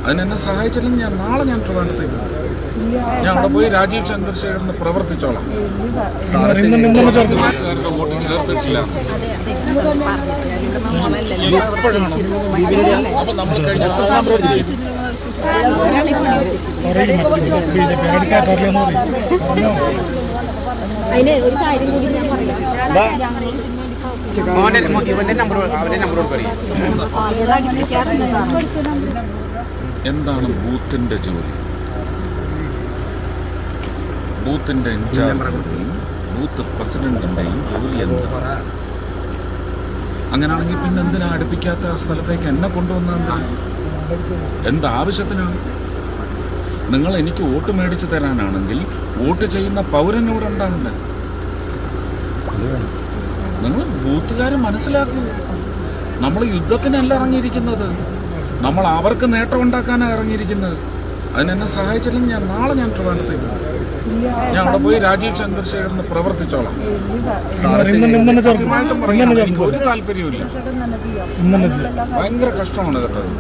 അതിനെന്നെ സഹായിച്ചില്ലെങ്കിൽ ഞാൻ ട്രിവാൻഡ്രത്തേക്ക് ഞാൻ അവിടെ പോയി രാജീവ് ചന്ദ്രശേഖരന് പ്രവർത്തിച്ചോളാം. വോട്ട് ചേർത്തിട്ടില്ല. അപ്പൊ നമ്മൾ കഴിഞ്ഞ ഒരു കാര്യം കൂടി ഞാൻ പറയാം. എന്താണ് ബൂത്തിന്റെ ജോലി? ബൂത്തിന്റെ ഇൻചാർജിന്റെയും ബൂത്ത് പ്രസിഡന്റിന്റെയും ജോലി എന്താ? അങ്ങനെയാണെങ്കിൽ പിന്നെ എന്തിനാ അടുപ്പിക്കാത്ത സ്ഥലത്തേക്ക് എന്നെ കൊണ്ടുവന്ന എന്താവശ്യത്തിനാണ്? നിങ്ങൾ എനിക്ക് വോട്ട് മേടിച്ചു തരാനാണെങ്കിൽ വോട്ട് ചെയ്യുന്ന പൗരനോട് ഉണ്ടാകണ്ടേ? നിങ്ങൾ ബൂത്തുകാരെ മനസ്സിലാക്കൂ. നമ്മൾ യുദ്ധത്തിനല്ല ഇറങ്ങിയിരിക്കുന്നത്, നമ്മൾ അവർക്ക് നേട്ടം ഉണ്ടാക്കാനാണ് ഇറങ്ങിയിരിക്കുന്നത്. അതിനെന്നെ സഹായിച്ചില്ലെങ്കിൽ ഞാൻ ട്രിവാൻഡ്രത്തേക്ക് ഞാൻ അവിടെ പോയി രാജീവ് ചന്ദ്രശേഖരന് പ്രവർത്തിച്ചോളാം. എനിക്ക് ഒരു താല്പര്യമില്ല. ഭയങ്കര കഷ്ടമാണ് കേട്ടത്.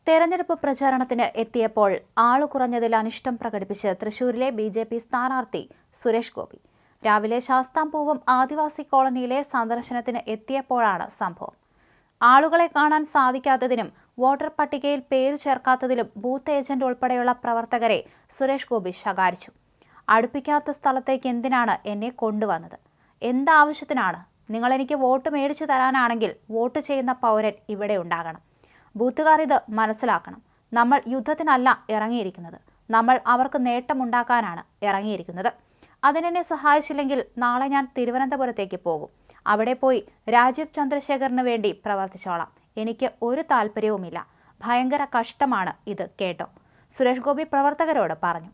തെരഞ്ഞെടുപ്പ് പ്രചാരണത്തിന് എത്തിയപ്പോൾ ആളു കുറഞ്ഞതിൽ അനിഷ്ടം പ്രകടിപ്പിച്ച് തൃശൂരിലെ BJP സ്ഥാനാർത്ഥി സുരേഷ് ഗോപി രാവിലെ ശാസ്താംപൂവം ആദിവാസി കോളനിയിലെ സന്ദർശനത്തിന് എത്തിയപ്പോഴാണ് സംഭവം. ആളുകളെ കാണാൻ സാധിക്കാത്തതിനും വോട്ടർ പട്ടികയിൽ പേര് ചേർക്കാത്തതിലും ബൂത്ത് ഏജന്റ് ഉൾപ്പെടെയുള്ള പ്രവർത്തകരെ സുരേഷ് ഗോപി ശകാരിച്ചു. അടുപ്പിക്കാത്ത സ്ഥലത്തേക്ക് എന്തിനാണ് എന്നെ കൊണ്ടുവന്നത്? എന്താവശ്യത്തിനാണ്? നിങ്ങളെനിക്ക് വോട്ട് മേടിച്ചു തരാനാണെങ്കിൽ വോട്ട് ചെയ്യുന്ന പൗരൻ ഇവിടെ ഉണ്ടാകണം. ബൂത്തുകാർ ഇത് മനസ്സിലാക്കണം. നമ്മൾ യുദ്ധത്തിനല്ല ഇറങ്ങിയിരിക്കുന്നത്, നമ്മൾ അവർക്ക് നേട്ടമുണ്ടാക്കാനാണ് ഇറങ്ങിയിരിക്കുന്നത്. അതിനെന്നെ സഹായിച്ചില്ലെങ്കിൽ നാളെ ഞാൻ തിരുവനന്തപുരത്തേക്ക് പോകും. അവിടെ പോയി രാജീവ് ചന്ദ്രശേഖറിന് വേണ്ടി പ്രവർത്തിച്ചോളാം. എനിക്ക് ഒരു താല്പര്യവുമില്ല. ഭയങ്കര കഷ്ടമാണ് ഇത് കേട്ടോ, സുരേഷ് ഗോപി പ്രവർത്തകരോട് പറഞ്ഞു.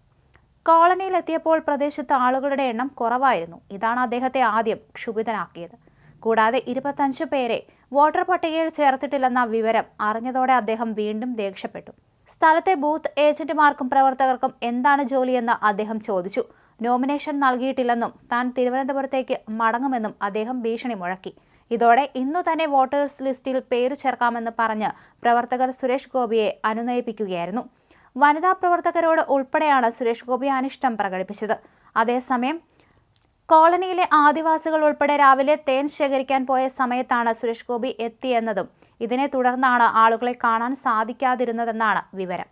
കോളനിയിലെത്തിയപ്പോൾ പ്രദേശത്ത് ആളുകളുടെ എണ്ണം കുറവായിരുന്നു. ഇതാണ് അദ്ദേഹത്തെ ആദ്യം ക്ഷുഭിതനാക്കിയത്. കൂടാതെ 25 പേരെ വോട്ടർ പട്ടികയിൽ ചേർത്തിട്ടില്ലെന്ന വിവരം അറിഞ്ഞതോടെ അദ്ദേഹം വീണ്ടും ദേഷ്യപ്പെട്ടു. സ്ഥലത്തെ ബൂത്ത് ഏജന്റുമാർക്കും പ്രവർത്തകർക്കും എന്താണ് ജോലിയെന്ന് അദ്ദേഹം ചോദിച്ചു. നോമിനേഷൻ നൽകിയിട്ടില്ലെന്നും താൻ തിരുവനന്തപുരത്തേക്ക് മടങ്ങുമെന്നും അദ്ദേഹം ഭീഷണി മുഴക്കി. ഇതോടെ ഇന്നു തന്നെ വോട്ടേഴ്സ് ലിസ്റ്റിൽ പേര് ചേർക്കാമെന്ന് പറഞ്ഞ് പ്രവർത്തകർ സുരേഷ് ഗോപിയെ അനുനയിപ്പിക്കുകയായിരുന്നു. വനിതാ പ്രവർത്തകരോട് ഉൾപ്പെടെയാണ് സുരേഷ് ഗോപി അനിഷ്ടം പ്രകടിപ്പിച്ചത്. അതേസമയം കോളനിയിലെ ആദിവാസികൾ ഉൾപ്പെടെ രാവിലെ തേൻ ശേഖരിക്കാൻ പോയ സമയത്താണ് സുരേഷ് ഗോപി എത്തിയെന്നതും ഇതിനെ തുടർന്നാണ് ആളുകളെ കാണാൻ സാധിക്കാതിരുന്നതെന്നാണ് വിവരം.